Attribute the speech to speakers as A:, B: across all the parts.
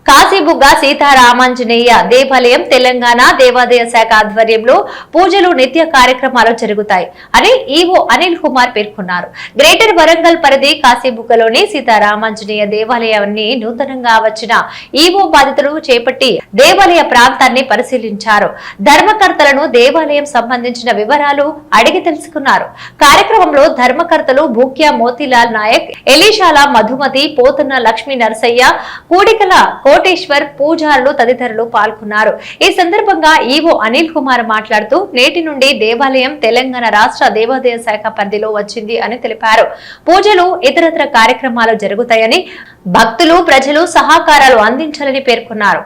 A: కాశీబుగ్గ సీతారామాంజనేయ దేవాలయం తెలంగాణ దేవాదాయ శాఖ ఆధ్వర్యంలో పూజలు నిత్య కార్యక్రమాలు జరుగుతాయి అని ఈవో అనిల్ కుమార్ పేర్కొన్నారు. గ్రేటర్ వరంగల్ పరిధి కాశీబుగ్గలోని సీతారామాంజనేయ దేవాలయాన్ని నూతనంగా వచ్చిన ఈవో బాధితులు చేపట్టి దేవాలయ ప్రాంతాన్ని పరిశీలించారు. ధర్మకర్తలను దేవాలయం సంబంధించిన వివరాలు అడిగి తెలుసుకున్నారు. కార్యక్రమంలో ధర్మకర్తలు భూక్యా మోతీలాల్ నాయక్, ఎలీషాల మధుమతి, పోతున్న లక్ష్మీ నరసయ్య, కూడికల కోటేశ్వర్, పూజారులు తదితరులు పాల్గొన్నారు. ఈ సందర్భంగా ఈవో అనిల్ కుమార్ మాట్లాడుతూ నేటి నుండి దేవాలయం తెలంగాణ రాష్ట్ర దేవాదాయ శాఖ పరిధిలో వచ్చింది అని తెలిపారు. పూజలు ఇతరత్ర కార్యక్రమాలు జరుగుతాయని, భక్తులు ప్రజలు సహకారాలు అందించాలని పేర్కొన్నారు.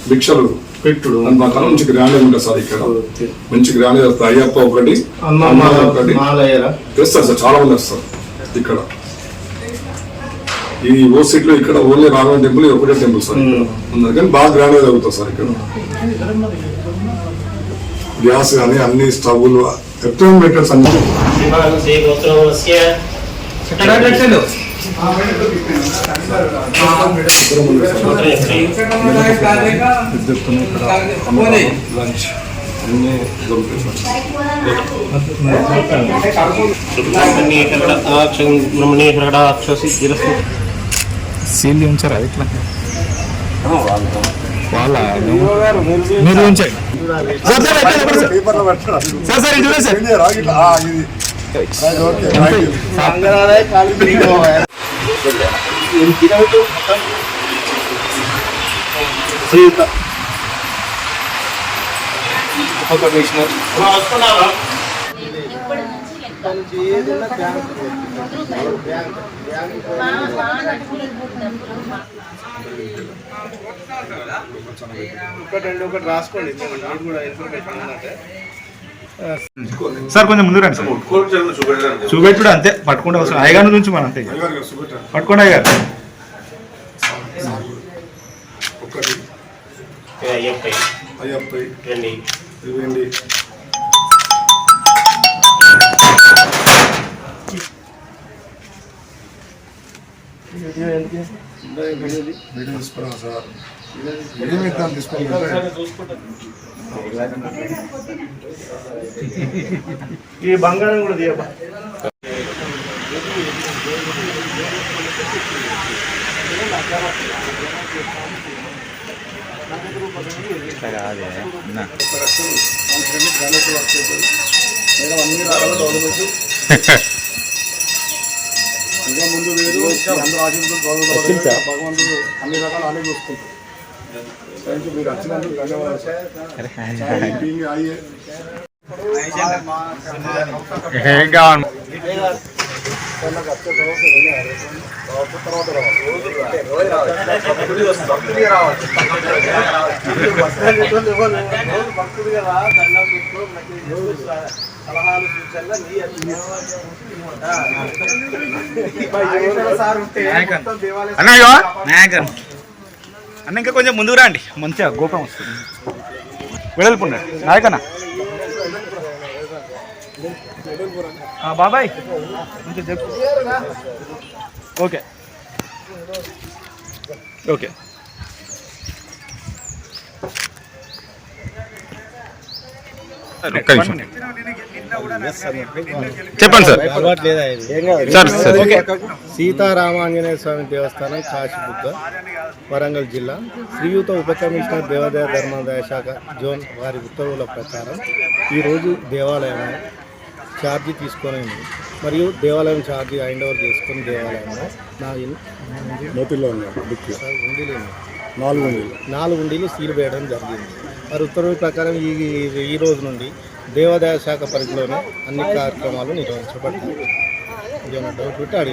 B: భిక్షలు పెట్టుడు రకాల మంచి గ్రాండ్ ఉంటుంది సార్. ఇక్కడ మంచి గ్రాండ్ చేస్తారు. అయ్యప్ప ఒకటి, ఒకటి చేస్తారు సార్. చాలా మంది వస్తారు ఇక్కడ. ఈ ఓ సీట్ లో ఇక్కడ ఓన్లీ రాఘవ టెంపుల్, ఒకటే టెంపుల్ సార్ ఉన్నది, కానీ బాగా గ్రాండ్ గా జరుగుతుంది సార్. ఇక్కడ గ్యాస్ కానీ అన్ని స్టవ్లు ఎప్పుడు పెట్టారు అన్ని. లంచ్ అన్ని
C: సీల్ ఉంచారా ఇట్లా వాళ్ళ మీరు ఉంచండి సార్. సార్ ఇది
D: ఒకటి రాసుకోండి
C: సార్. కొంచెం ముందు రండి సార్. చూపెట్టుడు అంతే, పట్టుకుంటే అవసరం. అయ్యగారి నుంచి మనం అంతే పట్టుకోండి అయ్యారు.
B: తీసుకున్నాం సార్. తీసుకోండి.
D: ఈ బంగారం కూడా తీయబా.
B: ఇంకా ముందు వేరు అందరూ ఆశీర్వాదాలు భగవంతుడు అన్ని రకాల ఆలయం చూసుకుంటారు. Thank you. మీరు వచ్చినందుకు ధన్యవాదాలు సార్.
D: సలహాలు సూచనలు
C: అన్న ఇంకా కొంచెం ముందుకు రండి, మంచిగా గోపురం వస్తుంది. వెడల్పున్నాడు నాయకన్నా. బాబాయ్ కొంచెం చెప్పు. Okay okay. చెప్పండి సార్.
D: సీతారామాంజనేయ స్వామి దేవస్థానం కాశీబుగ్గ, వరంగల్ జిల్లా. శ్రీయుత ఉప కమిషనర్ దేవాదాయ ధర్మాదాయ శాఖ జోన్ వారి ఉత్తర్వుల ప్రకారం ఈరోజు దేవాలయం ఛార్జీ తీసుకొని మరియు దేవాలయం ఛార్జీ హ్యాండ్ ఓవర్ చేసుకుని దేవాలయంలో నాలుగు ఉండిలు సీల్ వేయడం జరిగింది. వారి ఉత్తర్వుల ప్రకారం ఈ రోజు నుండి దేవాదాయ శాఖ పరిధిలోనే అన్ని కార్యక్రమాలు నిర్వహించబడతాయి. డౌట్ పెట్టి అడిగాను.